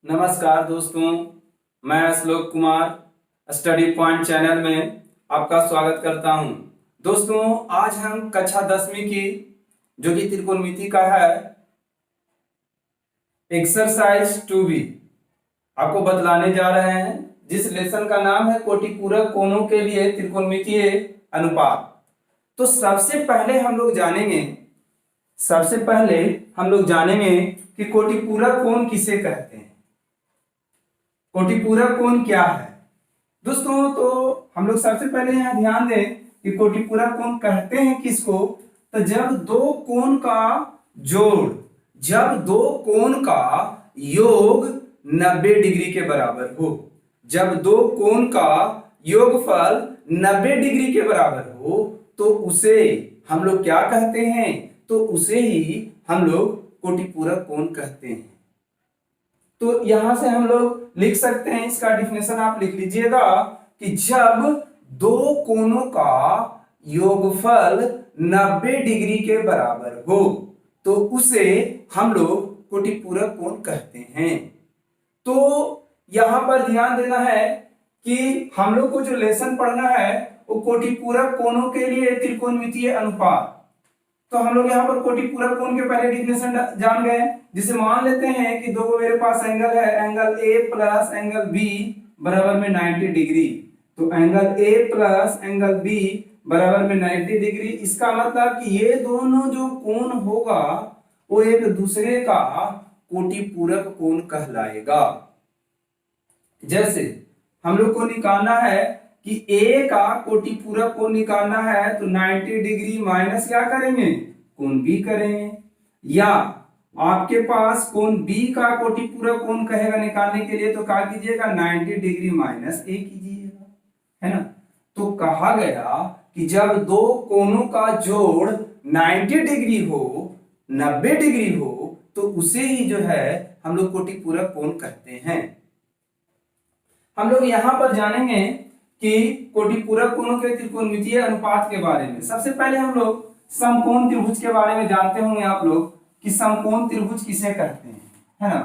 नमस्कार दोस्तों, मैं श्लोक कुमार स्टडी पॉइंट चैनल में आपका स्वागत करता हूं। दोस्तों, आज हम कक्षा 10वीं की जो कि त्रिकोणमिति का है एक्सरसाइज 2B आपको बतलाने जा रहे हैं, जिस लेसन का नाम है कोटिपूरक कोणों के लिए त्रिकोणमितीय अनुपात। तो सबसे पहले हम लोग जानेंगे कि कोटिपूरक कोण किसे कहते हैं। कोटिपूरक कोण क्या है दोस्तों? तो हम लोग सबसे पहले यहाँ ध्यान दें कि कोटिपूरक कोण कहते हैं किसको। तो जब दो कोण का योग 90 डिग्री के बराबर हो, जब दो कोण का योगफल 90 डिग्री के बराबर हो तो उसे हम लोग क्या कहते हैं? तो उसे ही हम लोग कोटिपूरक कोण कहते हैं। तो यहां से हम लोग लिख सकते हैं, इसका डिफिनेशन आप लिख लीजिएगा कि जब दो कोणों का योगफल 90 डिग्री के बराबर हो तो उसे हम लोग कोटिपूरक कोण कहते हैं। तो यहां पर ध्यान देना है कि हम लोग को जो लेसन पढ़ना है वो कोटिपूरक कोणों के लिए त्रिकोणमितीय अनुपात। तो हम लोग यहाँ पर कोटिपूरक कोण के पहले डिफिनेशन जान गए, जिसे मान लेते हैं कि दो मेरे पास एंगल है, angle A plus angle B बराबर में 90 डिग्री। तो angle A plus angle B बराबर में 90 डिग्री। इसका मतलब कि ये दोनों जो कोण होगा वो एक दूसरे का कोटिपूरक कोण कहलाएगा। जैसे हम लोग को निकालना है कि A का कोटिपूरक कोण निकालना है तो 90 डिग्री माइनस क्या करेंगे? कोण B करेंगे। या आपके पास कोण B का कोटिपूरक कोण कहेगा निकालने के लिए तो क्या कीजिएगा? 90 डिग्री माइनस A कीजिएगा, है ना। तो कहा गया कि जब दो कोणों का जोड़ 90 डिग्री हो, 90 डिग्री हो तो उसे ही जो है हम लोग कोटिपूरक कोण कहते हैं। हम लोग यहां पर जानेंगे कि कोटिपूरक कोणों के त्रिकोणमितीय अनुपात के बारे में। सबसे पहले हम लोग समकोण त्रिभुज के बारे में जानते होंगे आप लोग कि समकोण त्रिभुज किसे कहते हैं, है ना।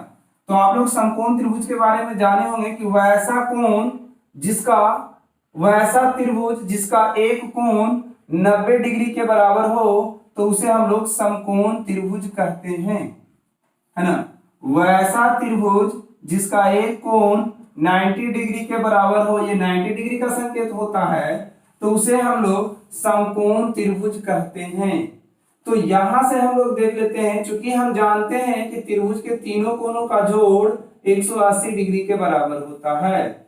तो आप लोग समकोण त्रिभुज के बारे में जाने होंगे कि वैसा त्रिभुज जिसका एक कोण 90 डिग्री के बराबर हो तो उसे हम लोग समकोण त्रिभुज कहते हैं, है ना। वैसा त्रिभुज जिसका एक कोण 90 डिग्री के बराबर हो, ये 90 डिग्री का संकेत होता है, तो उसे हम लोग समकोण त्रिभुज कहते हैं। तो यहां से हम लोग देख लेते हैं, चूंकि हम जानते हैं कि त्रिभुज के तीनों कोणों का जोड़ 180 डिग्री के बराबर होता है।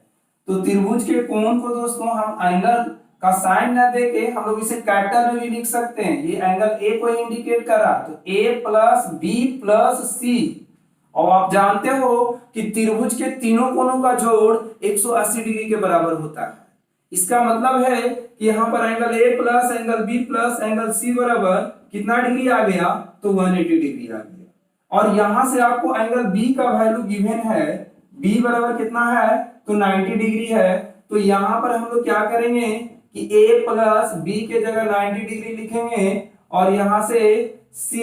तो त्रिभुज के कोण को दोस्तों हम एंगल का साइन न देके हम लोग इसे कैपिटल में भी लिख सकते हैं। ये एंगल ए को इंडिकेट कर रहा, तो ए प्लस बी प्लस सी। और आप जानते हो कि त्रिभुज के तीनों कोणों का जोड़ 180 डिग्री के बराबर होता है। इसका मतलब है कि यहाँ पर angle A plus angle B plus angle C बराबर कितना डिग्री आ गया? तो 180 डिग्री आ गया। और यहां से आपको एंगल बी का वैल्यू गिवन है, बी बराबर कितना है? तो 90 डिग्री है। तो यहाँ पर हम लोग क्या करेंगे कि a प्लस बी के जगह 90 डिग्री लिखेंगे और यहां से c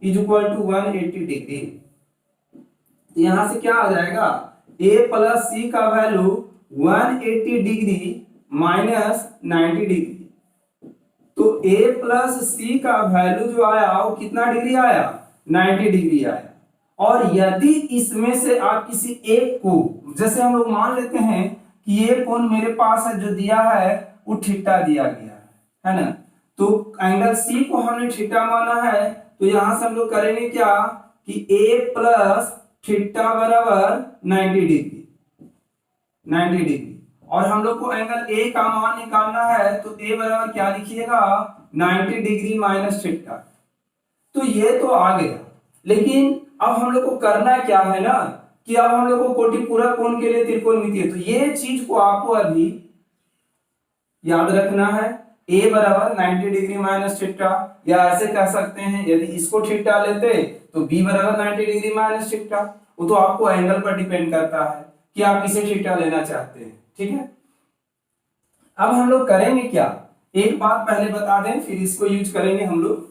is equal to 180 degree. यहां से क्या आ जाएगा? a प्लस सी का वैल्यू 180 डिग्री माइनस 90 डिग्री। तो a प्लस सी का वैल्यू जो आया वो कितना डिग्री आया? 90 डिग्री आया। और यदि इसमें से आप किसी एक को, जैसे हम लोग मान लेते हैं कि ये कोण मेरे पास है जो दिया है वो थीटा दिया गया है ना। तो एंगल सी को हमने थीटा माना है, तो यहां से हम लोग करेंगे क्या कि a प्लस थीटा बराबर 90 डिग्री। और हम लोग को एंगल ए का मान निकालना है, तो a बराबर क्या लिखिएगा? 90 डिग्री माइनस थीटा। तो ये तो आ गया, लेकिन अब हम लोग को करना क्या है ना कि अब हम लोग को कोटिपूरक कोण के लिए त्रिकोणमितीय, तो ये चीज को आपको अभी याद रखना है। a बराबर 90 डिग्री माइनस थीटा, या ऐसे कह सकते हैं यदि इसको थीटा लेते तो b बराबर 90 डिग्री माइनस थीटा। वो तो आपको एंगल पर डिपेंड करता है कि आप किसे थीटा लेना चाहते हैं, ठीक है। अब हम लोग करेंगे क्या, एक बात पहले बता दें फिर इसको यूज करेंगे हम लोग।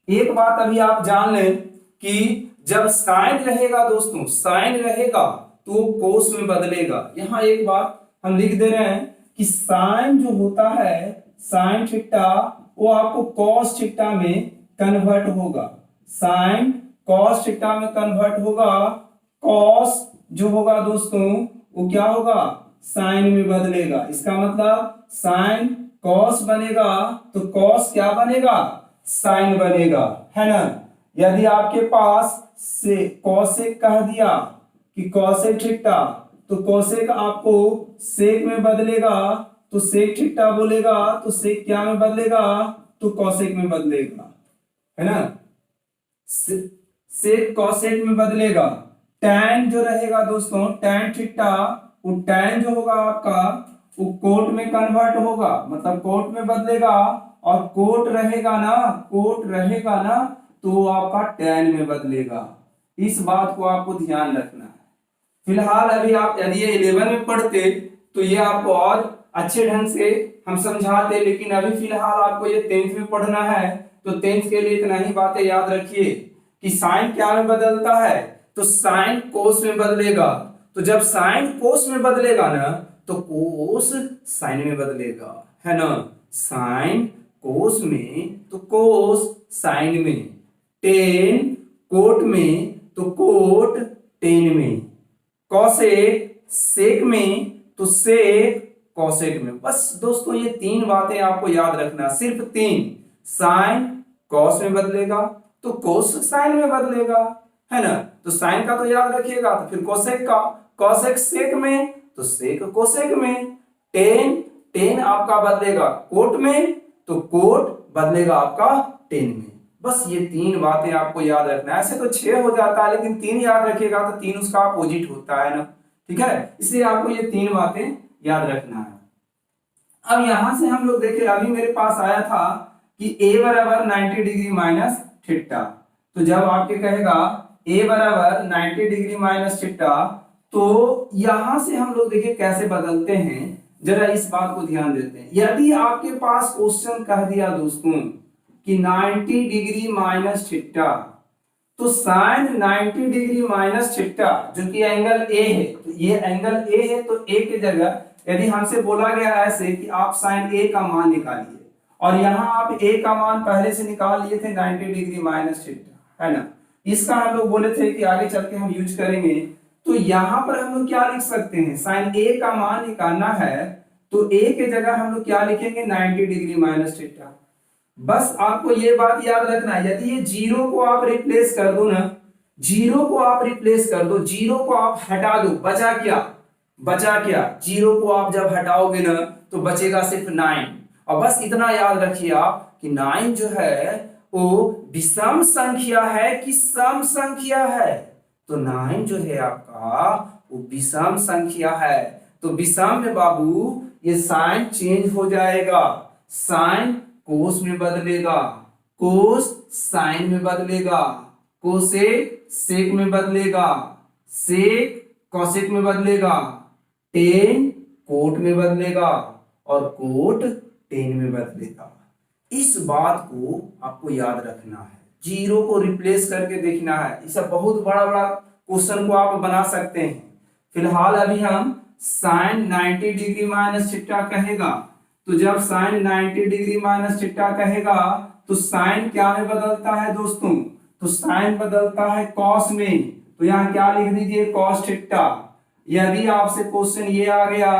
एक बात अभी आप जान लें कि जब साइन रहेगा दोस्तों, साइन रहेगा तो वो कोस में बदलेगा। यहां एक बात हम लिख दे रहे हैं कि साइन जो होता है, साइन थीटा, वो आपको कॉस थीटा में कन्वर्ट होगा। साइन कॉस थीटा में कन्वर्ट होगा। कॉस जो होगा दोस्तों वो क्या होगा, साइन में बदलेगा। इसका मतलब साइन कॉस बनेगा तो कॉस क्या बनेगा, साइन बनेगा, है ना। यदि आपके पास से कॉसेक कह दिया कि कॉसेक थीटा, तो कॉसेक आपको सेक में बदलेगा तो सेक थीटा बोलेगा, तो सेक क्या में बदलेगा, तो कॉसेक में बदलेगा, है ना। सेक कॉसेक में बदलेगा। टैन जो रहेगा दोस्तों, टैन थीटा, वो टैन जो होगा आपका वो कोट में कन्वर्ट होगा, मतलब कोट में बदलेगा। और कोट रहेगा ना, कोट रहेगा ना, तो वो आपका टैन में बदलेगा। इस बात को आपको ध्यान रखना है। फिलहाल अभी आप यदि ये 11 में पढ़ते तो ये आपको और अच्छे ढंग से हम समझाते, लेकिन अभी फिलहाल आपको ये 10th में पढ़ना है, तो 10th के लिए इतना ही बातें याद रखिए कि साइन क्या में बदलता है, तो साइन कोस में बदलेगा। तो जब साइन कोस में बदलेगा ना, तो कोस साइन में बदलेगा, है ना। साइन कोस में तो कोस साइन में, टेन कोट में तो कोट टेन में, कॉसेक सेक में तो सेक कॉसेक में। बस दोस्तों ये 3 बातें आपको याद रखना, सिर्फ 3। साइन कॉस में बदलेगा तो कोस साइन में बदलेगा, है ना। तो साइन का तो याद रखिएगा, तो फिर कोसेक का, कॉसेक सेक में तो सेक कोसेक में, टेन टेन आपका बदलेगा कोट में तो कोट बदलेगा आपका टेन में। बस ये 3 बातें आपको याद रखना है। ऐसे तो 6 हो जाता है, लेकिन 3 याद रखिएगा तो 3 उसका अपोजिट होता है ना, ठीक है। इसलिए आपको ये 3 बातें याद रखना है। अब यहां से हम लोग देखे, अभी मेरे पास आया था कि a बराबर 90 डिग्री माइनस थीटा। तो जब आपके कहेगा a बराबर 90 डिग्री माइनस थीटा, तो यहां से हम लोग देखिए कैसे बदलते हैं, जरा इस बात को ध्यान देते हैं। यदि आपके पास क्वेश्चन कह दिया दोस्तों कि 90 डिग्री माइनस थीटा, तो साइन 90 डिग्री माइनस थीटा जो कि एंगल ए है, तो ये एंगल ए है, तो ए की जगह यदि हमसे बोला गया ऐसे कि आप साइन ए का मान निकालिए, और यहां आप ए का मान पहले से निकाल लिए थे 90 डिग्री माइनस थीटा, है ना। इसका हम लोग बोले थे कि आगे चल के हम यूज करेंगे। तो यहां पर हम लोग क्या लिख सकते हैं, साइन ए का मान निकालना है तो ए के जगह हम लोग क्या लिखेंगे, 90 डिग्री माइनस थीटा। बस आपको ये बात याद रखना है, यदि ये जीरो को आप रिप्लेस कर दो ना, जीरो को आप रिप्लेस कर दो, जीरो को आप हटा दो, बचा क्या, बचा क्या, जीरो को आप जब हटाओगे ना तो बचेगा सिर्फ 9। और बस इतना याद रखिए आप कि 9 जो है वो विषम संख्या है कि सम संख्या है, तो 9 जो है आपका वो विषम संख्या है। तो विषम में बाबू ये साइन चेंज हो जाएगा, साइन कोस में बदलेगा, कोस साइन में बदलेगा, कोसेक सेक में बदलेगा, सेक कॉसेक में बदलेगा, टेन कोट में बदलेगा और कोट टेन में बदलेगा। इस बात को आपको याद रखना है, जीरो को रिप्लेस करके देखना है। इसे बहुत बड़ा बड़ा क्वेश्चन को आप बना सकते हैं। फिलहाल अभी हम साइन 90 डिग्री माइनस थीटा कहेगा, तो जब साइन 90 डिग्री माइनस थीटा कहेगा तो साइन क्या में बदलता है दोस्तों, तो साइन बदलता है कॉस में, तो यहाँ क्या लिख दीजिए, कॉस थीटा। यदि आपसे क्वेश्चन ये आ गया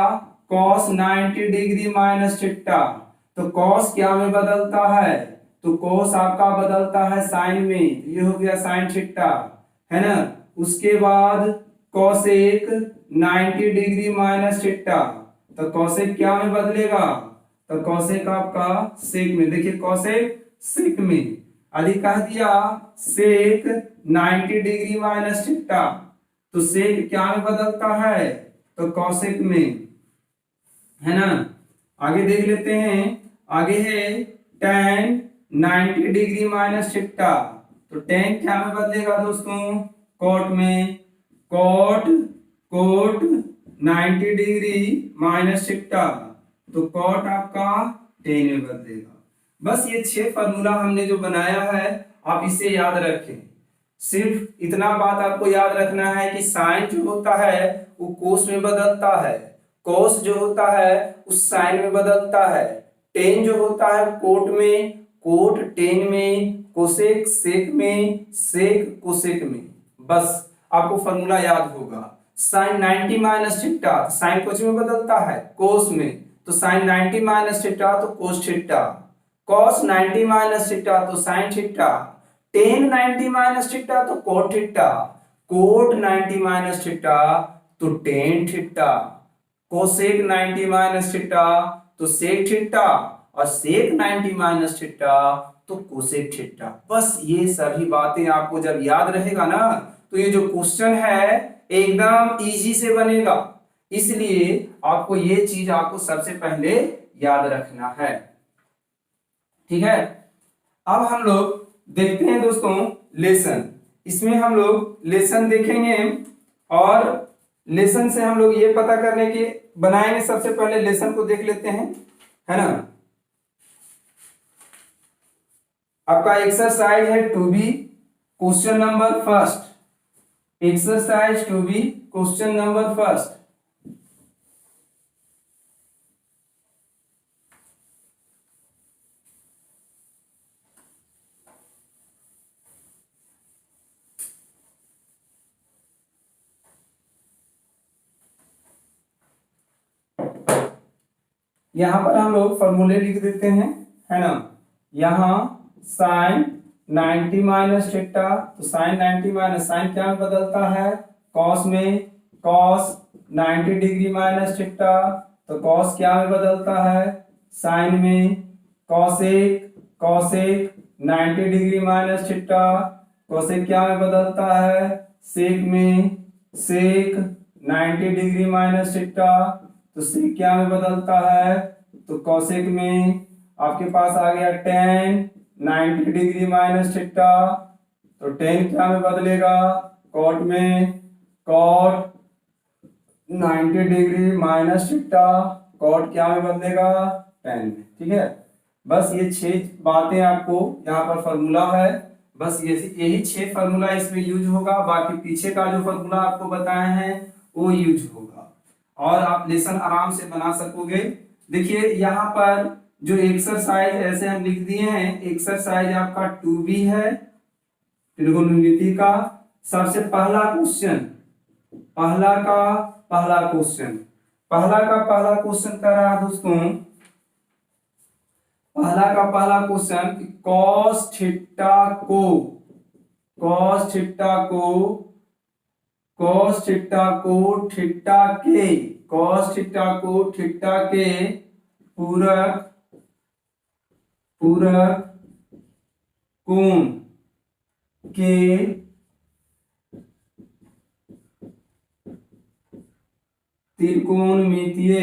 कॉस 90 डिग्री माइनस थीटा, तो कॉस क्या में बदलता है, तो कॉस आपका बदलता है साइन में, ये हो गया साइन थीटा, है ना। उसके बाद कॉसेक 90 डिग्री माइनस थीटा, तो कॉसेक क्या में बदलेगा, तो कॉसेक आपका सेक में, देखिए कॉसेक सेक में। यदि कह दिया सेक 90 डिग्री माइनस थीटा, तो सेक क्या में बदलता है, तो कॉसेक में, है ना। आगे देख लेते हैं, आगे है tan 90 डिग्री माइनस थीटा, तो tan क्या में बदलेगा दोस्तों, कॉट में, cot cot 90 degree minus theta, तो कॉट आपका 10 में बदलेगा। बस ये 6 फार्मूला हमने जो बनाया है आप इसे याद रखें। सिर्फ इतना बात आपको याद रखना है कि साइन जो होता है वो कोस में बदलता है, कोस जो होता है उस साइन में बदलता है, टेन जो होता है कोट में, कोट टेन में, कोसेक सेक में, सेक कोसेक में। बस आपको फॉर्मूला याद होगा। Sine 90 minus theta, sine cos में बदलता है, कोस में, तो साइन 90 माइनस थीटा तो cos theta, cos 90 minus theta तो sine theta, tan 90 minus theta तो cot theta, cot 90 minus theta तो tan theta, cosec 90 minus theta तो सेक थीटा, और सेक 90 माइनस थीटा तो कोसेक थीटा। बस ये सभी बातें आपको जब याद रहेगा ना तो ये जो क्वेश्चन है एकदम इजी से बनेगा। इसलिए आपको ये चीज आपको सबसे पहले याद रखना है। ठीक है, अब हम लोग देखते हैं दोस्तों लेसन। इसमें हम लोग लेसन देखेंगे और लेसन से हम लोग ये पता करने के बनाएंगे। सबसे पहले लेसन को देख लेते हैं, है ना। आपका एक्सरसाइज है two B question number first, exercise two B question number first. यहां पर हम लोग फॉर्मूले लिख देते हैं, है ना। यहां साइन 90 माइनस थीटा, तो साइन 90 माइनस साइन क्या में बदलता है, कॉस में, कॉस 90 डिग्री माइनस थीटा तो कॉस क्या में बदलता है, साइन में, cosec, cosec 90 degree minus theta, cosec क्या में बदलता है, सेक में, सेक 90 डिग्री माइनस थीटा तो सेक क्या में बदलता है, तो कॉसेक में। आपके पास आ गया टेन 90 डिग्री माइनस थीटा, तो टेन क्या में बदलेगा, कॉट में, cot 90 degree minus theta, cot क्या में बदलेगा, टेन में। ठीक है, बस ये 6 बातें आपको यहाँ पर फॉर्मूला है, बस यही 6 फॉर्मूला इसमें यूज होगा। बाकी पीछे का जो फॉर्मूला आपको बताए हैं वो यूज होगा और आप लेसन आराम से बना सकोगे। देखिए यहाँ पर जो एक्सरसाइज ऐसे हम लिख दिए हैं, एक्सरसाइज आपका 2B है त्रिकोणमिति का। सबसे पहला क्वेश्चन, पहला क्वेश्चन कर रहा है दोस्तों, पहला क्वेश्चन कॉस थीटा को, कॉस थीटा को, कॉस थीटा को थीटा के, कॉस थीटा को थीटा के पूरक कोण के त्रिकोणमितीय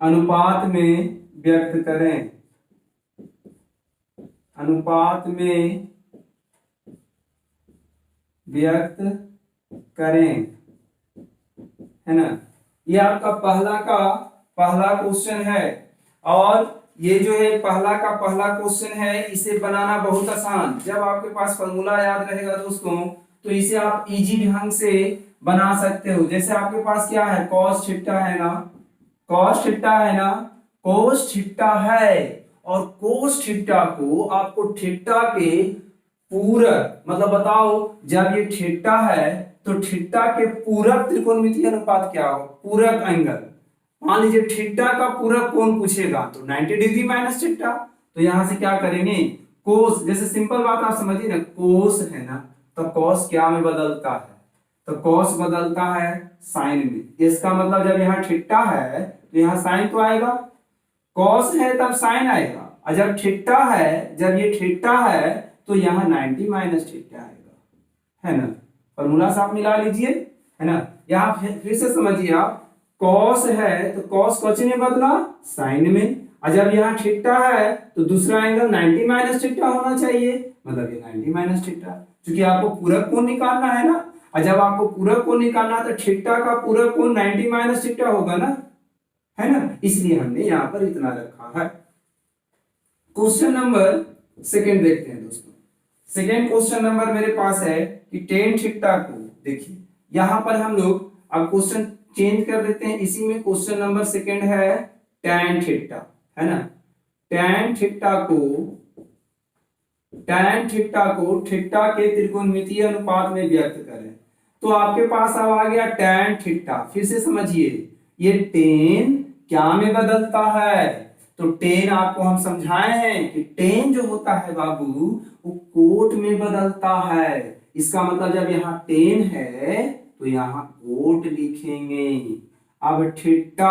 अनुपात में व्यक्त करें, अनुपात में व्यक्त करें, है ना। ये आपका पहला क्वेश्चन है और ये जो है पहला क्वेश्चन है, इसे बनाना बहुत आसान। जब आपके पास फॉर्मूला याद रहेगा दोस्तों तो इसे आप इजी ढंग से बना सकते हो। जैसे आपके पास क्या है, कॉस थीटा है ना, कॉस थीटा है ना, कोस थीटा है और कोस थीटा को आपको थीटा के पूरक, मतलब बताओ जब ये थीटा है तो थीटा के पूरक त्रिकोणमितीय अनुपात क्या हो, पूरक एंगल। मान लीजिए थीटा का पूरक कोण पूछेगा तो 90 डिग्री माइनस थीटा, तो यहां से क्या करेंगे, कोस, जैसे सिंपल बात आप समझिए ना, कोस है ना तो कॉस क्या में बदलता है, तो कॉस बदलता है साइन में। इसका मतलब जब यहाँ थीटा है तो यहाँ साइन तो आएगा, कॉस है तब साइन आएगा, और जब थीटा है, जब ये थीटा है तो यहाँ 90 माइनस थीटा आएगा, है ना। फॉर्मूला से आप मिला लीजिए, है ना। यहाँ फिर से समझिए आप, कॉस है तो कॉस कौन में बदला, साइन में, और जब यहाँ थीटा है तो दूसरा एंगल 90 माइनस थीटा होना चाहिए, मतलब ये 90 माइनस थीटा, क्योंकि आपको पूरक कोण निकालना है ना। और जब आपको पूरक कोण निकालना है तो थीटा का पूरक कोण 90 माइनस थीटा होगा ना, है ना, इसलिए हमने यहाँ पर इतना रखा है। क्वेश्चन नंबर सेकेंड देखते हैं दोस्तों। सेकेंड क्वेश्चन नंबर मेरे पास है कि टेन थीटा को, देखिए यहाँ पर हम लोग अब क्वेश्चन चेंज कर देते हैं। इसी में क्वेश्चन नंबर सेकेंड है tan थीटा, है ना। tan थीटा को थीटा के त्रिकोणमितीय अनुपात में व्यक्त करें। तो आपके पास अब आ गया tan थीटा। फिर से समझिए, ये tan क्या में बदलता है? तो tan आपको हम समझाए हैं कि tan जो होता है बाबू वो कोट में बदलता है। इसका मतलब जब यहाँ tan है तो यहाँ कोट लिखेंगे। अब थीटा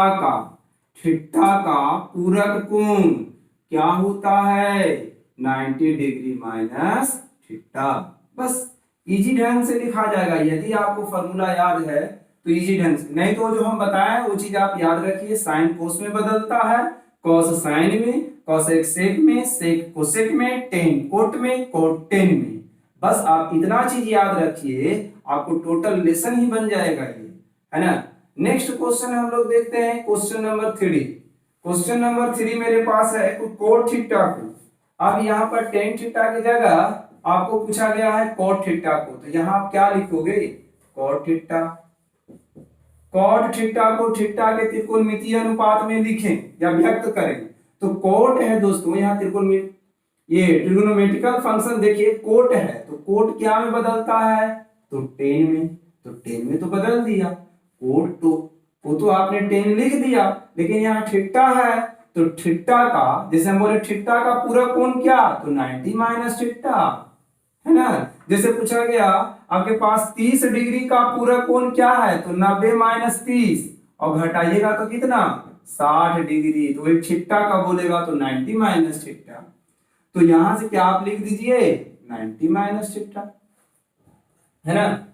का पूरक कोण क्या होता है? 90 डिग्री माइनस थीटा। बस इजी ढंग से लिखा जाएगा। यदि आपको फॉर्मूला याद है तो इजी ढंग से, नहीं तो जो हम बताएं वो चीज आप याद रखिए। साइन कोस में बदलता है, कॉस साइन में, कॉसेक सेक में, सेक कोसेक में, टेन कोट में, कोट टेन में। बस आप इतना चीज याद रखिए, आपको टोटल लेसन ही बन जाएगा ये, है ना। नेक्स्ट क्वेश्चन हम लोग देखते हैं, क्वेश्चन नंबर 3। क्वेश्चन नंबर 3 मेरे पास है कोट थीटा को। अब यहाँ पर टेन थीटा की जगह आपको पूछा गया है कोट थीटा को, तो यहाँ आप क्या लिखोगे? Coat theta. कोट थीटा को थीटा के त्रिकोणमितीय अनुपात में लिखें या व्यक्त करें। तो कोट है दोस्तों, यहाँ ये ट्रिगोनोमेट्रिकल फंक्शन देखिए कोट है, तो कोट क्या में बदलता है? तो टेन में। तो टेन में तो बदल दिया कोट, तो वो तो आपने टेन लिख दिया, लेकिन यहाँ थीटा है तो थीटा का, जैसे हम बोले थीटा का पूरा कोण क्या? तो 90 माइनस थीटा, है ना। जैसे पूछा गया आपके पास 30 डिग्री का पूरा कोण क्या है? तो 90 माइनस 30, और घटाइएगा तो कितना? 60 डिग्री। तो वही थीटा का बोलेगा तो 90 माइनस थीटा। तो यहां से क्या आप लिख दीजिए? 90 माइनस थीटा, है ना।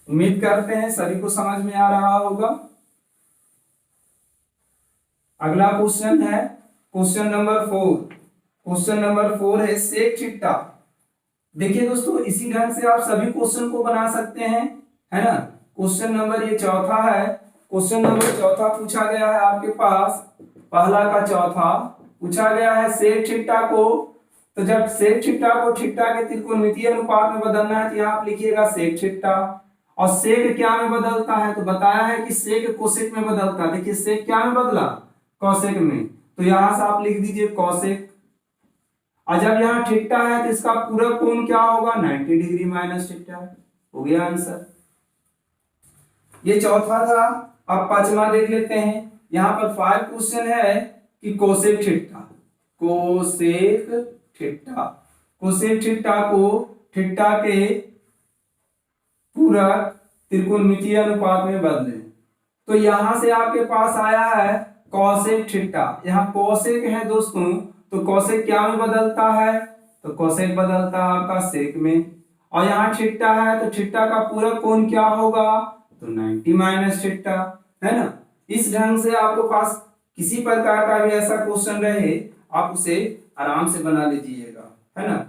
उम्मीद करते हैं सभी को समझ में आ रहा होगा। अगला क्वेश्चन है क्वेश्चन नंबर 4। क्वेश्चन नंबर 4 है सेक थीटा। देखिए दोस्तों, इसी ढंग से आप सभी क्वेश्चन को बना सकते हैं, है ना। क्वेश्चन नंबर ये चौथा है। क्वेश्चन नंबर चौथा पूछा गया है आपके पास, पहला का चौथा पूछा गया है सेक थीटा को। तो जब सेक थीटा को थीटा के त्रिकोणमितीय अनुपात में बदलना है तो यहाँ आप लिखिएगा सेक थीटा। और सेक क्या में बदलता है? तो बताया है कि सेक कोसेक में बदलता है। देखिए सेक क्या में बदला? कॉसेक में। तो यहां से आप लिख दीजिए कॉसेक। और जब यहाँ थीटा है तो इसका पूरा कोण क्या होगा? 90 डिग्री माइनस थीटा। हो गया आंसर। ये चौथा था। अब पांचवा देख लेते हैं। यहाँ पर 5 क्वेश्चन है कि cosec theta. Cosec theta, cosec theta को थीटा के पूरक त्रिकोणमितीय अनुपात में बदलें। तो यहां से आपके पास आया है कॉसेक थीटा। यहाँ कॉसेक है दोस्तों, तो कॉसेक क्या में बदलता है? तो कॉसेक बदलता है आपका सेक में। और यहाँ थीटा है तो थीटा का पूरक कोण क्या होगा? तो 90 माइनस थीटा, है ना। इस ढंग से आपके पास किसी प्रकार का भी ऐसा क्वेश्चन रहे आप उसे आराम से बना लीजिएगा, है ना।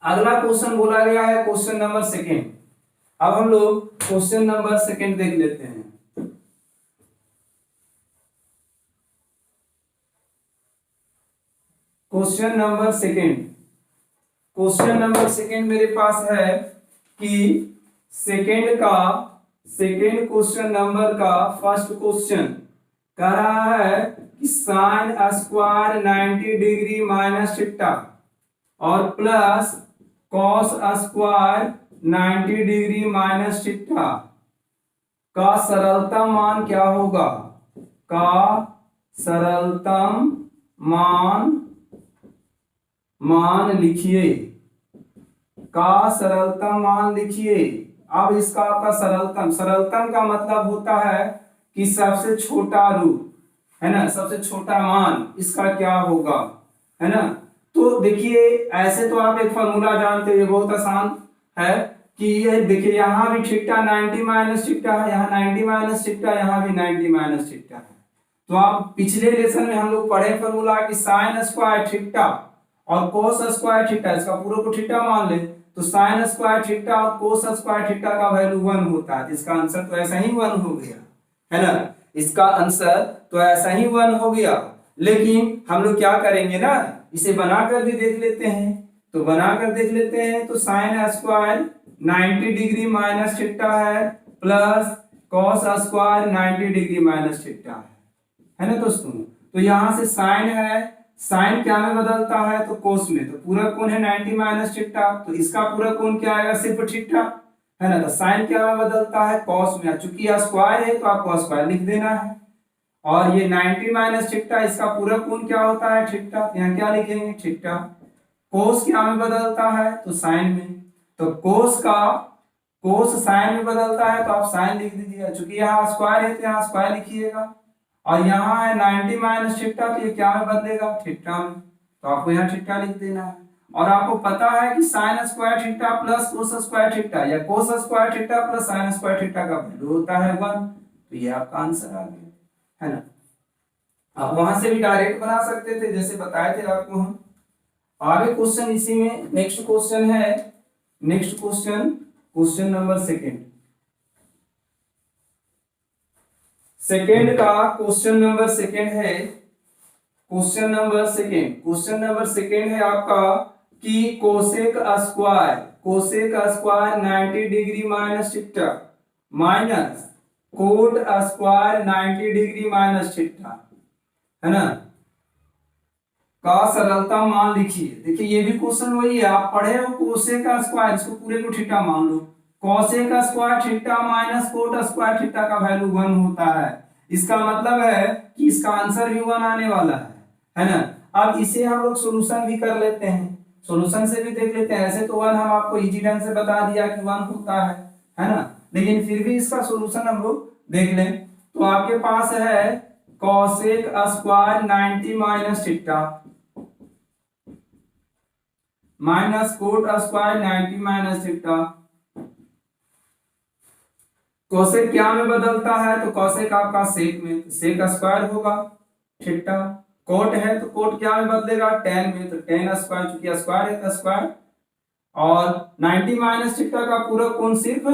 अगला क्वेश्चन बोला गया है क्वेश्चन नंबर 2। अब हम लोग क्वेश्चन नंबर 2 देख लेते हैं। Question number 2। क्वेश्चन नंबर 2 मेरे पास है कि सेकेंड क्वेश्चन नंबर का फर्स्ट क्वेश्चन कह रहा है कि sine square 90 degree minus theta और plus cos square 90 degree minus theta का सरलतम मान क्या होगा? का सरलतम मान लिखिए। का सरलतम मान लिखिए। अब इसका आपका सरलतम का मतलब होता है कि सबसे छोटा रूट, है ना, सबसे छोटा मान इसका क्या होगा, है ना। तो देखिए ऐसे तो आप एक फॉर्मूला जानते हो, बहुत आसान है कि ये देखिए यहाँ भी थीटा 90 माइनस थीटा है, यहाँ 90 माइनस थीटा, यहाँ भी 90 माइनस थीटा है। तो आप पिछले लेसन में हम लोग पढ़े फॉर्मूला कि साइन स्क्वायर थीटा और कोस स्क्वायर थीटा, इसका पूरा को थीटा मान ले तो साइन स्क्वायर थीटा और कोस स्क्वायर थीटा का वैल्यू 1 होता है। इसका आंसर तो ऐसा ही 1 हो गया, है ना। इसका आंसर तो ऐसा ही 1 हो गया। लेकिन हम लोग क्या करेंगे ना, इसे बनाकर भी देख लेते हैं। तो बनाकर देख लेते हैं तो sine square 90 degree minus theta है plus cos square 90 degree minus theta है ना दोस्तों। तो यहां से साइन है, साइन क्या में बदलता है तो कोस में, तो पूरा कोण है 90 माइनस थीटा, तो इसका पूरा कोण क्या आएगा सिर्फ थीटा है ना। तो साइन क्या में बदलता है कॉस में, चूंकि यह स्क्वायर है तो आपको स्क्वायर लिख देना है। और ये 90 माइनस थीटा इसका पूरा कोण क्या होता है थीटा, यहाँ क्या लिखेंगे थीटा। कोस क्या में बदलता है तो साइन में, तो कोस साइन में बदलता है तो आप साइन लिख दीजिए, चूंकि यहाँ स्क्वायर है तो यहाँ स्क्वायर लिखिएगा। और यहाँ है 90 माइनस थीटा, तो ये क्या में बदलेगा थीटा में, तो आपको यहाँ थीटा लिख देना है। और आपको पता है कि sine square theta plus cos square theta या cos square theta plus sine square theta का वैल्यू होता है 1। तो ये आपका आंसर आ गया है ना। आप वहां से भी डायरेक्ट बना सकते थे जैसे बताए थे आपको हम। आगे क्वेश्चन इसी में नेक्स्ट क्वेश्चन है, next question question number second का क्वेश्चन नंबर सेकेंड है। क्वेश्चन नंबर सेकेंड है आपका कि cosec square 90 degree minus theta minus cot square 90 degree minus theta है ना का सरलता मान लिखिए। देखिए ये भी क्वेश्चन वही है, आप पढ़े हो कोसेक स्क्वायर, इसको पूरे को थीटा मान लो। Cosec square theta minus cot square theta का वैल्यू 1 होता है। इसका मतलब है कि इसका आंसर भी 1 आने वाला है ना। अब इसे हम लोग सॉल्यूशन भी कर लेते हैं, सॉल्यूशन से भी देख लेते हैं। ऐसे तो 1 हम आपको इजी ढंग से बता दिया कि 1 होता है ना, लेकिन फिर भी इसका सॉल्यूशन हम लोग देख लें। तो आपके पास है cosec square 90 minus theta minus cot square 90 minus theta. Cosec क्या में बदलता है तो कोसेक आपका सेक में, सेक स्क्वायर होगा थीटा। कोट है तो कोट क्या में बदलेगा टेन में, तो टेन स्क्वायर, चूंकि स्क्वायर है तो स्क्वायर। और 90 माइनस थीटा का पूरा कोण सिर्फ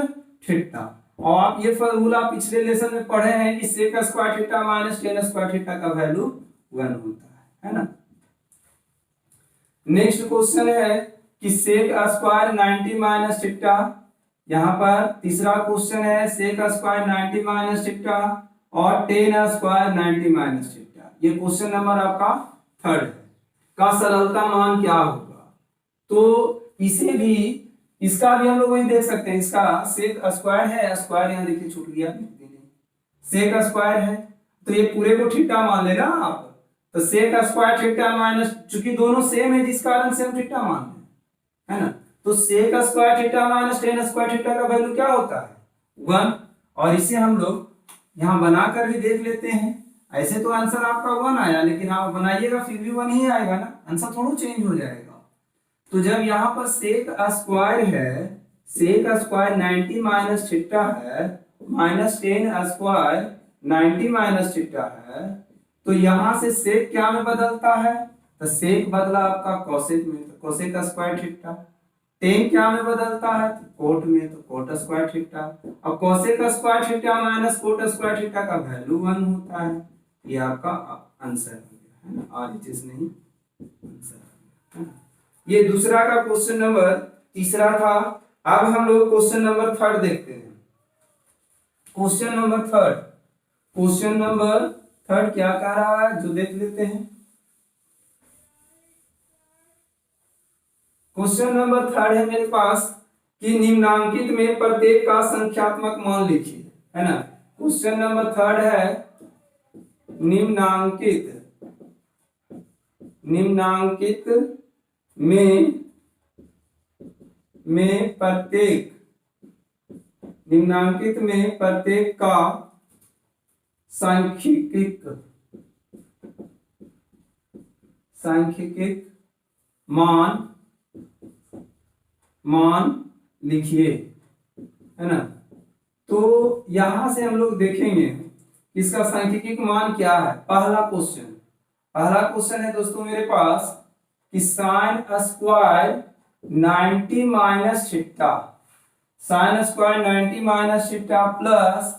थीटा। और आप ये फॉर्मूला पिछले लेसन में पढ़े हैं कि sec square theta minus tan square theta का वैल्यू 1 होता है ना। नेक्स्ट क्वेश्चन है कि सेक स्क्वायर 90 माइनस थीटा, यहाँ पर तीसरा क्वेश्चन है सेक स्क्वायर 90 माइनस थीटा और टेन स्क्वायर 90 माइनस थीटा। ये क्वेश्चन नंबर आपका 3 है का सरलता मान क्या होगा। तो इसे भी, इसका भी हम लोग वही देख सकते हैं। इसका सेक स्क्वायर है, स्क्वायर यहाँ देखिए छूट गया, सेक स्क्वायर है तो ये पूरे को थीटा मान लेना आप। तो सेक स्क्वायर थीटा माइनस, चूंकि दोनों सेम है जिस कारण से हम थीटा मान रहे हैं है ना। तो sec square theta minus tan square theta का वैल्यू क्या होता है 1। और इसे हम लोग यहाँ बनाकर भी देख लेते हैं। ऐसे तो आंसर आपका 1 आया, लेकिन आप बनाइएगा फिर भी 1 ही आएगा ना, आंसर थोड़ा चेंज हो जाएगा। तो जब यहाँ पर सेक स्क्वायर है, सेक स्क्वायर 90 माइनस थीटा है minus tan square 90 minus theta है, तो यहां से सेक क्या में बदलता है तो सेक बदला आपका कोसेक में, तो कोसेक स्क्वायर थीटा। टेन क्या में बदलता है तो कोट में, तो कोट स्क्वायर थीटा। अब cosec square theta minus cot square theta का वैल्यू 1 होता है। ये आपका आंसर है ना, RHS नहीं आंसर है ना। ये दूसरा का क्वेश्चन नंबर तीसरा था। अब हम लोग क्वेश्चन नंबर 3 देखते हैं। क्वेश्चन नंबर 3 क्या कह रहा है जो देख लेते हैं। क्वेश्चन नंबर 3 है मेरे पास कि निम्नांकित में प्रत्येक का संख्यात्मक मान लिखिए है ना। क्वेश्चन नंबर 3 है निम्नांकित प्रत्येक का सांख्यिक मान लिखिए है ना। तो यहां से हम लोग देखेंगे इसका सांख्यिक मान क्या है। पहला क्वेश्चन है दोस्तों मेरे पास कि sine square 90 minus theta, sign square 90 minus theta plus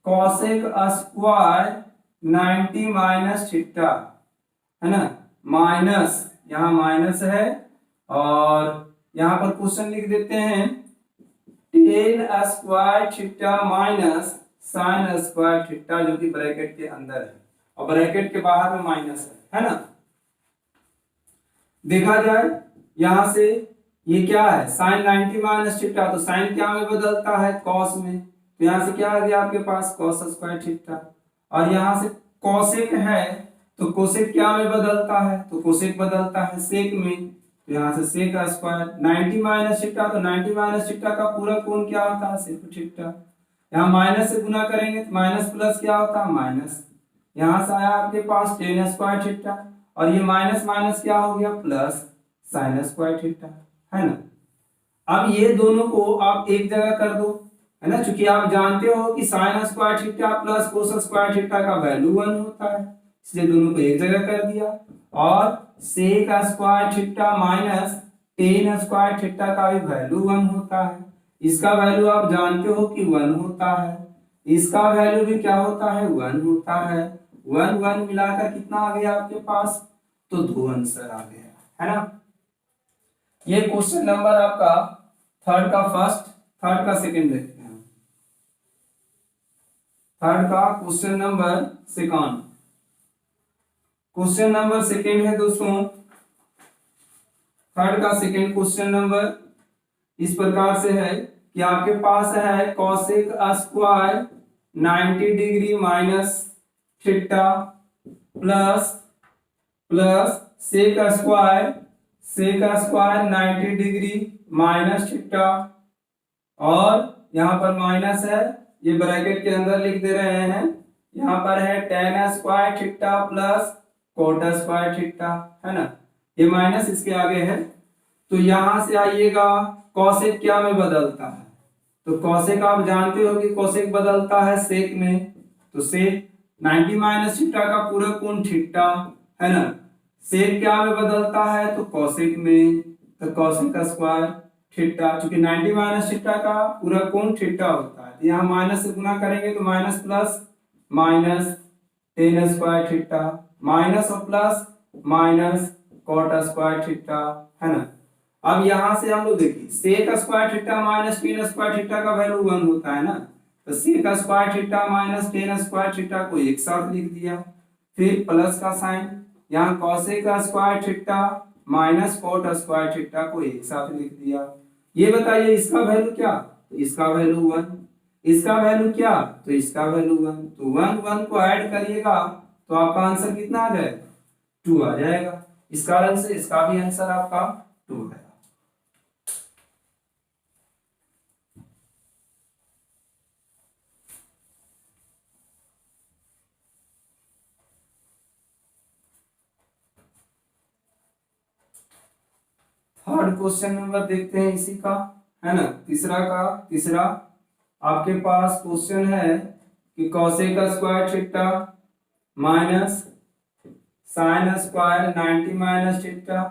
cosec square 90 minus theta, है ना, माइनस, यहाँ माइनस है और यहाँ पर क्वेश्चन लिख देते हैं ten square theta minus sine square theta, जो कि ब्रैकेट के अंदर है और ब्रैकेट के बाहर में माइनस है ना। देखा जाए यहां से ये क्या है, साइन 90 माइनस थीटा, तो साइन क्या में बदलता है, कॉस में, तो यहां से क्या आ गया आपके पास कॉस स्क्वायर थीटा। और यहां से कॉसेक है तो कोसेक क्या में बदलता है, तो कोसेक बदलता है सेक में, तो यहां से सेक स्क्वायर 90 माइनस थीटा, तो 90 माइनस थीटा का पूरा कोण क्या होता है, सेक थीटा। यहाँ माइनस से गुना करेंगे तो माइनस प्लस क्या होता है, माइनस, यहां से आया आपके पास टेन स्क्वायर थीटा और ये माइनस माइनस क्या हो गया, प्लस साइन स्क्वायर थीटा, है ना। अब ये दोनों को आप एक जगह कर दो, है ना, क्योंकि आप जानते हो कि sine square theta plus cos square theta का वैल्यू 1 होता है, इसलिए दोनों को एक जगह कर दिया। और sec square theta minus tan square theta का भी वैल्यू 1 होता है, इसका वैल्यू आप जानते हो कि 1 होता है, इसका वैल्यू भी क्या होता है, 1 होता है। 1 1 मिलाकर कितना आ गया आपके पास, तो 2 आंसर आ गया, है ना। ये क्वेश्चन नंबर आपका थर्ड का फर्स्ट, थर्ड का सेकंड देखते हैं। थर्ड का question number second, question number second है दोस्तों, थर्ड का सेकंड क्वेश्चन नंबर इस प्रकार से है कि आपके पास है cosec square 90 degree minus theta plus plus sec square 90 degree minus theta, और यहां पर माइनस है, ये ब्रैकेट के अंदर लिख दे रहे हैं, यहां पर है ten square theta plus coat square theta, है ना, ये माइनस इसके आगे है। तो यहां से आइएगा कॉसेक क्या में बदलता है, तो कॉसेक आप जानते हो कि कॉसेक बदलता है सेक में, तो सेक 90 माइनस थीटा का पूरा कोण थीटा, है ना, सेक क्या में बदलता है, तो कॉसेक में, तो कॉसेक स्क्वायर थीटा, क्योंकि 90 माइनस थीटा का पूरा कोण थीटा होता है, तो यहाँ माइनस से गुना करेंगे तो minus plus minus tan square theta minus और plus minus cot square theta, है ना। अब यहां से हम लोग देखिए sec square theta minus tan square theta का वैल्यू 1 होता है ना, तो sec square theta minus tan square theta को एक साथ लिख दिया, फिर प्लस का साइन, यहाँ cosec square theta minus cot square theta को एक साथ लिख दिया। ये बताइए इसका वैल्यू क्या, तो इसका वैल्यू 1, इसका वैल्यू क्या, तो इसका वैल्यू 1, तो 1 1 को ऐड करिएगा तो आपका आंसर कितना आ जाएगा, 2 आ जाएगा। इस कारण से इसका भी आंसर आपका 2 है। थर्ड क्वेश्चन नंबर देखते हैं इसी का, है ना, तीसरा आपके पास क्वेश्चन है कि cosec square theta minus sine square 90 minus theta,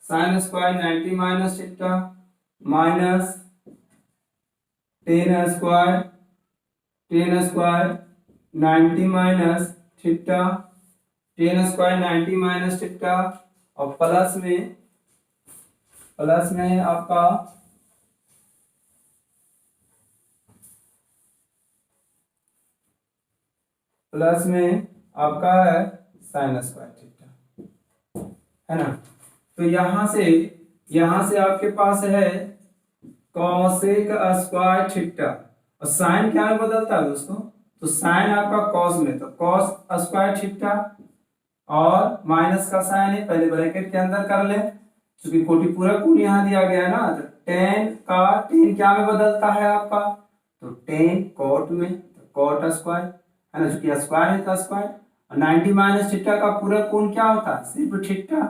sign square 90 minus theta minus tan square 90 minus theta, ten square 90 minus theta, और प्लस में आपका प्लस में आपका है साइन स्क्वायर थीटा, है ना। तो यहां से आपके पास है कॉसेक स्क्वायर थीटा, और साइन क्या में बदलता है दोस्तों, तो साइन आपका कॉस में, तो कॉस स्क्वायर थीटा और माइनस का साइन है, पहले ब्रैकेट के अंदर कर ले, क्योंकि कोटि पूरा कोण यहां दिया गया है ना, तो टेन क्या में बदलता है आपका, तो टेन कोट में, तो कोट स्क्वायर, है ना, क्योंकि स्क्वायर है तो स्क्वायर, और 90 माइनस थीटा का पूरा कोण क्या होता है, सिर्फ थीटा,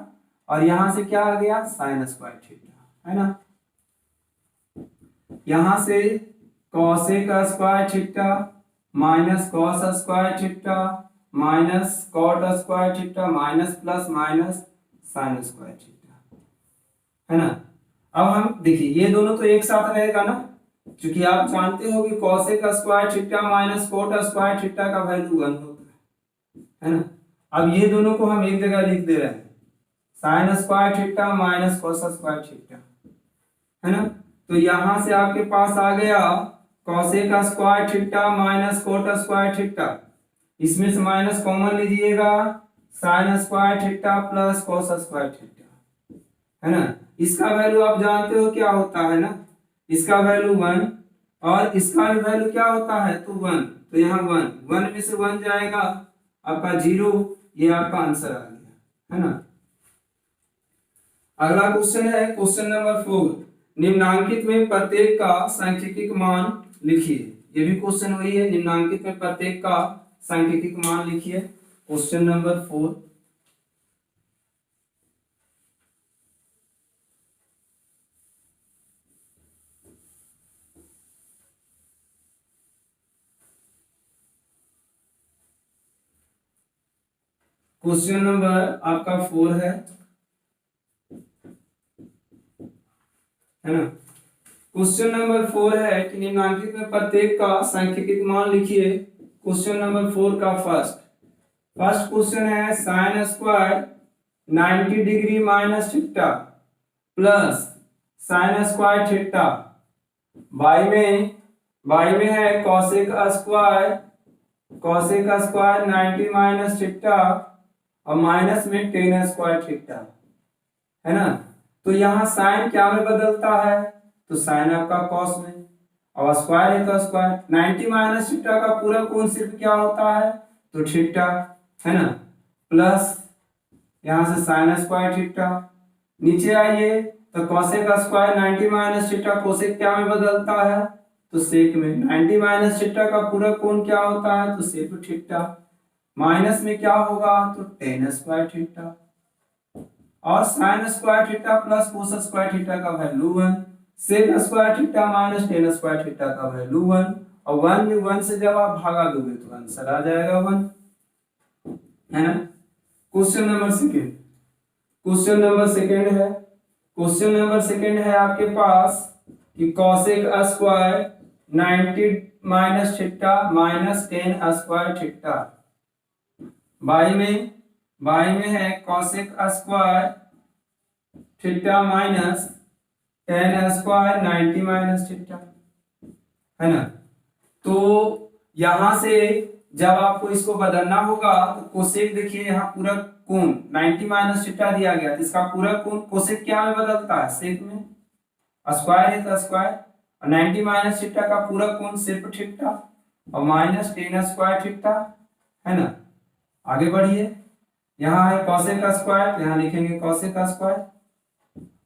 और यहां से क्या आ गया साइन स्क्वायर थीटा, है ना। यहां से cosec square theta minus cos square theta minus cot square theta minus plus minus sine square theta, है ना। अब हम देखिए ये दोनों तो एक साथ रहेगा ना, क्योंकि आप जानते हो कि cosec square theta minus cot square theta का वैल्यू 1 होता है ना। अब ये दोनों को हम एक जगह लिख दे रहे हैं, sign square theta minus cos square theta, है ना। तो यहां से आपके पास आ गया cosec square theta minus cot square theta, इसमें से माइनस कॉमन लीजिएगा, sign square theta plus cos square theta, है ना। इसका वैल्यू आप जानते हो क्या होता है ना, इसका वैल्यू 1 और इसका भी वैल्यू क्या होता है तो 1, तो यहाँ 1 में से 1 जाएगा आपका 0, ये आपका आंसर आ गया, है ना। अगला क्वेश्चन है क्वेश्चन नंबर 4, निम्नांकित में प्रत्येक का सांख्यिकीय मान लिखिए। ये भी क्वेश्चन वही है, निम्नांकित में प्रत्येक का सांख्यिकीय मान लिखिए। क्वेश्चन नंबर 4, क्वेश्चन नंबर आपका 4 है ना। क्वेश्चन नंबर 4 है कि निम्नांकित में प्रत्येक का सांख्यिकीय मान लिखिए। क्वेश्चन नंबर 4 का फर्स्ट क्वेश्चन है sign square 90 degree minus theta plus sine square theta, by में है कॉसेक स्क्वायर 90 माइनस थीटा और माइनस में टेन स्क्वायर थीटा, है ना। तो यहाँ साइन क्या में बदलता है तो साइन आपका कॉस में, और स्क्वायर है तो स्क्वायर, 90 माइनस थीटा का पूरा कोण सिर्फ क्या होता है तो थीटा, है ना, प्लस यहाँ से साइन स्क्वायर थीटा। नीचे आइए तो cosec square 90 minus theta cosec क्या में बदलता है तो सेक में, 90 माइनस थीटा का पूरा कोण क्या होता है तो सेक थीटा, माइनस में क्या होगा तो टेन स्क्वायर थीटा, और sine square theta plus cos square theta का value 1, sec square theta minus tan square theta का वैल्यू 1, और 1 में 1 से जब आप भागा दोगे तो आंसर आ जाएगा 1, है ना। क्वेश्चन नंबर सेकंड है आपके पास कि cosec square 90 minus theta minus tan square theta, by में है cosec square theta minus tan square 90 minus theta, है ना। तो यहां से जब आपको इसको बदलना होगा तो कोसेक देखिए यहाँ पूरा कोण 90 माइनस थीटा दिया गया, तो इसका पूरा कोण कोसेक क्या में बदलता है सेक में, स्क्वायर है तो स्क्वायर, और 90 माइनस थीटा का पूरा कोण सिर्फ थीटा और माइनस टेन स्क्वायर थीटा, है ना। आगे बढ़िए, यहाँ है कोसेक का स्क्वायर तो यहाँ लिखेंगे कोसेक का स्क्वायर,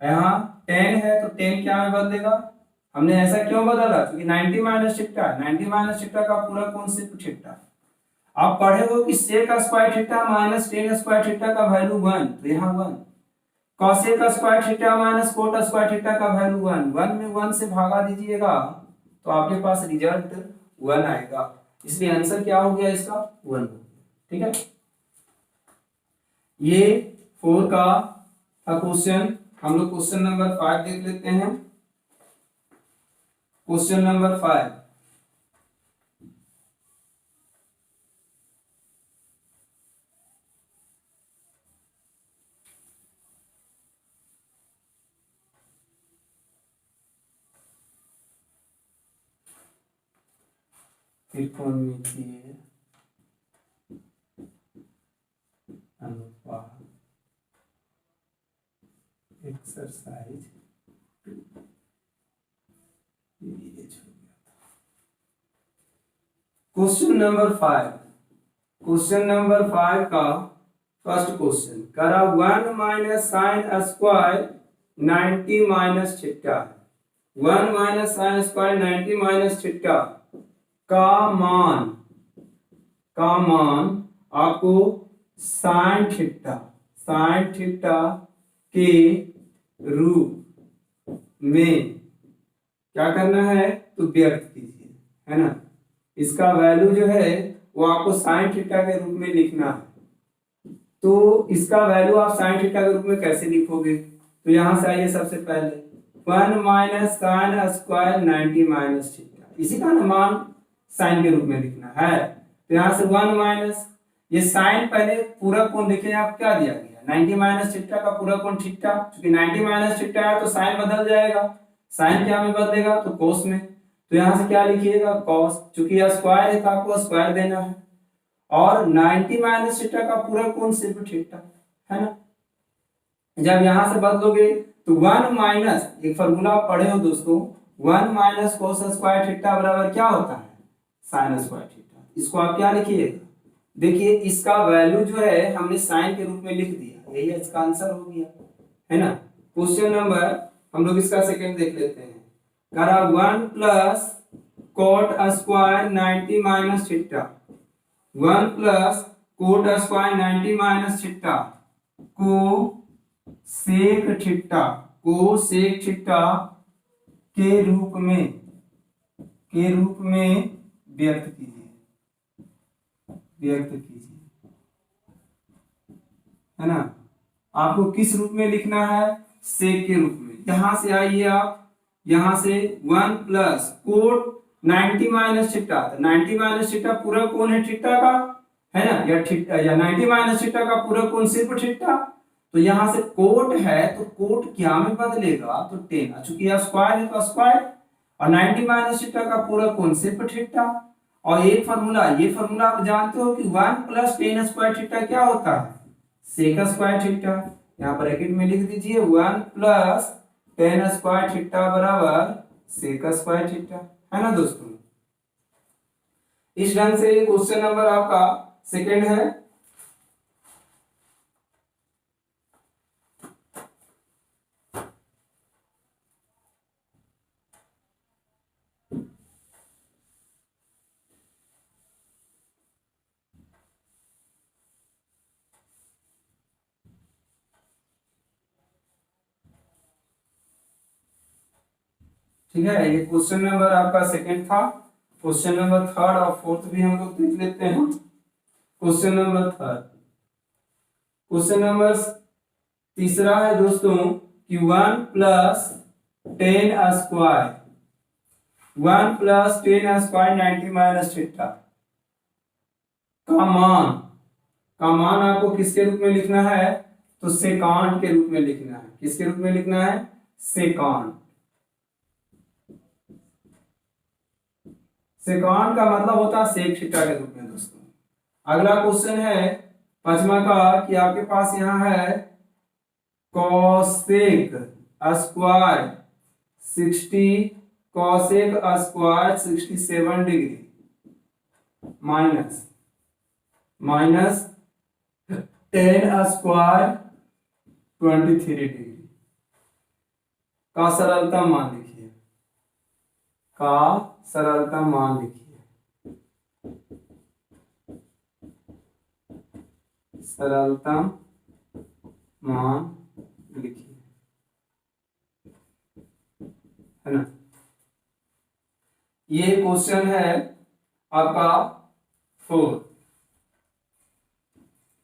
यहाँ टेन है तो टेन क्या में बदलेगा, हमने ऐसा क्यों बदला क्योंकि 90 माइनस थीटा, 90 माइनस थीटा का पूरा कोण सिर्फ थीटा। आप पढ़े हो कि sec square theta minus tan square theta का वैल्यू 1, तो यहाँ 1, cosec square theta minus cot square theta का वैल्यू 1 में 1 से भागा दीजिएगा तो आपके पास रिजल्ट 1 आएगा, इसलिए आंसर क्या हो गया इसका 1, ठीक है। ये 4 का क्वेश्चन। हम लोग क्वेश्चन नंबर 5 देख लेते हैं। क्वेश्चन नंबर 5, त्रिकोणमितीय अनुपात एक्सरसाइज क्वेश्चन नंबर 5 का फर्स्ट क्वेश्चन करा 1 minus sine square 90 minus theta, 1 minus sine square 90 minus theta का मान आपको साइन थीटा के रूप में क्या करना है तो व्यक्त कीजिए, है ना। इसका वैल्यू जो है वो आपको साइन थीटा के रूप में लिखना है। तो इसका वैल्यू आप साइन थीटा के रूप में कैसे लिखोगे, तो यहां से आइए, सबसे पहले 1 minus sine square 90 minus theta, इसी का ना मान साइन के रूप में लिखना है। तो यहाँ से 1 माइनस, ये साइन पहले पूरा कोण देखिए आप क्या दिया गया 90 माइनस थीटा का पूरा कोण थीटा, क्योंकि 90 माइनस थीटा है तो साइन बदल जाएगा, साइन क्या में बदलेगा तो कोस में, तो यहाँ से क्या लिखिएगा कॉस, चूंकि यह स्क्वायर है तो आपको स्क्वायर देना है, और 90 माइनस थीटा का पूरा कोण सिर्फ थीटा है ना। जब यहां से बदलोगे तो 1 माइनस, एक फॉर्मूला पढ़े हो दोस्तों, 1 माइनस कोस स्क्वायर थीटा बराबर क्या होता है साइन स्क्वायर थीटा। इसको आप क्या लिखिएगा, देखिए इसका वैल्यू जो है हमने साइन के रूप में लिख दिया, यही इसका आंसर हो गया है ना। क्वेश्चन नंबर हम लोग इसका सेकंड देख लेते हैं। करा 1 plus coat square 90 minus theta, 1 plus coat square 90 minus theta को सेक थीटा, को सेक थीटा के रूप में व्यक्त कीजिए, है ना। आपको किस रूप में लिखना है, सेक के रूप में। यहां से आइए आप, यहां से 1 plus coat 90 minus theta, 90 minus theta पूरा कोण है थीटा का, है ना, या थीटा या 90 माइनस थीटा का पूरा कोण सिर्फ थीटा, तो यहां से कोट है तो कोट क्या में बदलेगा तो टेन, चूंकि यह स्क्वायर है तो स्क्वायर, और 90 माइनस थीटा का पूरा कोण सिर्फ थीटा। और एक फॉर्मूला, ये फॉर्मूला आप जानते हो कि 1 प्लस टेन स्क्वायर थीटा क्या होता है सेक स्क्वायर थीटा, यहाँ पर ब्रैकेट में लिख दीजिए 1 प्लस टेन स्क्वायर थीटा बराबर सेक स्क्वायर थीटा, है ना दोस्तों। इस ढंग से क्वेश्चन नंबर आपका सेकंड है। ठीक है, ये क्वेश्चन नंबर आपका सेकंड था। क्वेश्चन नंबर थर्ड और फोर्थ भी हम लोग देख लेते हैं। Question number third, question number तीसरा है दोस्तों कि 1 plus tan square 90 minus theta का मान आपको किसके रूप में लिखना है तो सेकांड के रूप में लिखना है। किसके रूप में लिखना है सेकांड। सेकांड का मतलब होता है सेक थीटा के रूप में दोस्तों। अगला क्वेश्चन है पांचवा का कि आपके पास यहां है cosec square 67 degree minus tan square 23 degree का सरलता मान लिखिए, का सरलता मान लिखिए, सरलता मान लिखिए, है ना। ये क्वेश्चन है आपका 4।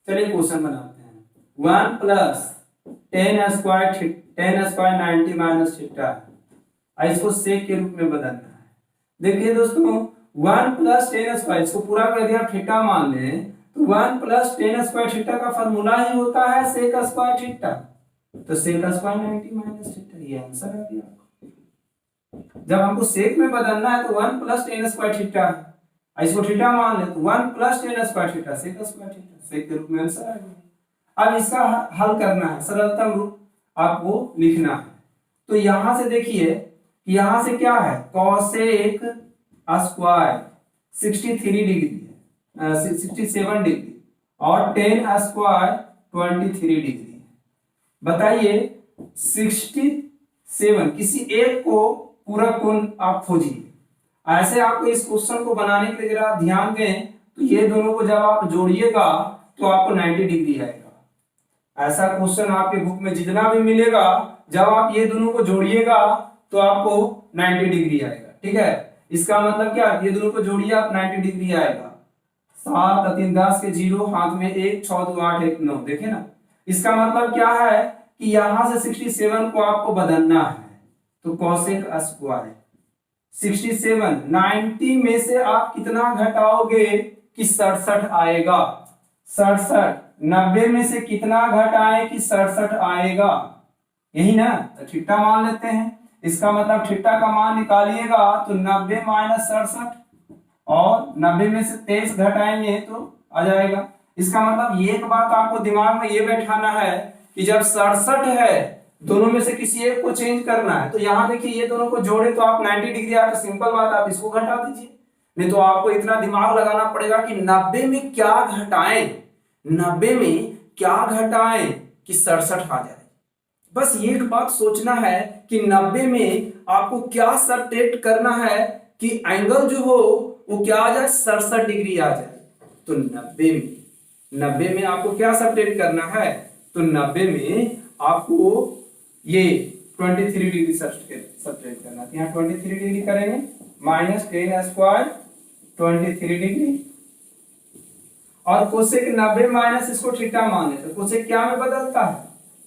चलिए क्वेश्चन बनाते हैं। 1 plus tan square 90 minus theta है, इसको सेक के रूप में बदलना है। देखिए दोस्तों 1 प्लस टेन स्क्वायर, इसको पूरा कर दिया थीटा मान ले तो 1 प्लस टेन स्क्वायर थीटा का फॉर्मूला ही होता है सेक स्क्वायर थीटा, तो सेक स्क्वायर 90 माइनस थीटा, ये आंसर आ गया। जब हमको सेक में बदलना है तो 1 प्लस टेन स्क्वायर थीटा है, इसको थीटा मान ले तो 1 plus tan square theta sec square theta, sec के रूप में आंसर आ गया। अब इसका हल करना है, सरलतम रूप आपको लिखना है। तो यहां से देखिए यहां से क्या है कॉसेक स्क्वायर 63 डिग्री है, 67 डिग्री और टेन स्क्वायर 23 डिग्री है। बताइए 67 किसी एक को पूरा कोण आप खोजिए। ऐसे आपको इस क्वेश्चन को बनाने के लिए अगर आप ध्यान दें तो ये दोनों को जब आप जोड़िएगा तो आपको 90 डिग्री आएगा। ऐसा क्वेश्चन आपके बुक में जितना भी मिलेगा जब आप ये दोनों को जोड़िएगा तो आपको 90 डिग्री आएगा। ठीक है, इसका मतलब क्या, ये दोनों को जोड़िए आप 90 डिग्री आएगा। 7 3 10 के 0 हाथ में 1 6 2 8 1 9, देखे ना। इसका मतलब क्या है कि यहां से 67 को आपको बदलना है, तो कोसेक स्क्वायर 67 90 में से आप कितना घटाओगे कि 67 आएगा। 67 90 में से कितना घटाए कि 67 आएगा, यही ना। तो थीटा मान लेते हैं, इसका मतलब थीटा का मान निकालिएगा तो 90 माइनस 67 और 90 में से 23 घटाएंगे तो आ जाएगा। इसका मतलब ये एक बात आपको दिमाग में ये बैठाना है कि जब 67 है दोनों में से किसी एक को चेंज करना है, तो यहाँ देखिए ये दोनों को जोड़े तो आप 90 डिग्री आ, तो सिंपल बात आप इसको घटा दीजिए। नहीं तो आपको इतना दिमाग लगाना पड़ेगा कि 90 में क्या घटाएं, 90 में क्या घटाएं कि 67 आ जाए। बस ये एक बात सोचना है कि 90 में आपको क्या सबट्रैक्ट करना है कि एंगल जो हो वो क्या आ जाए, 67 डिग्री आ जाए। तो 90 में आपको क्या सबट्रैक्ट करना है, तो 90 में आपको ये 23 डिग्री सबट्रैक्ट करना है। यहाँ 23 डिग्री करेंगे माइनस 10 स्क्वायर 23 डिग्री और कोसेक 90 माइनस इसको थीटा मान लेते, कोसेक क्या में बदलता है,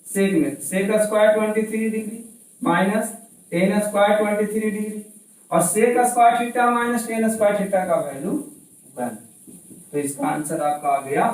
सेक में। Sec square 23 degree minus 10 square 23 degree और sec square theta minus 10 square theta का वैल्यू 1। तो इसका आंसर आपका आ गया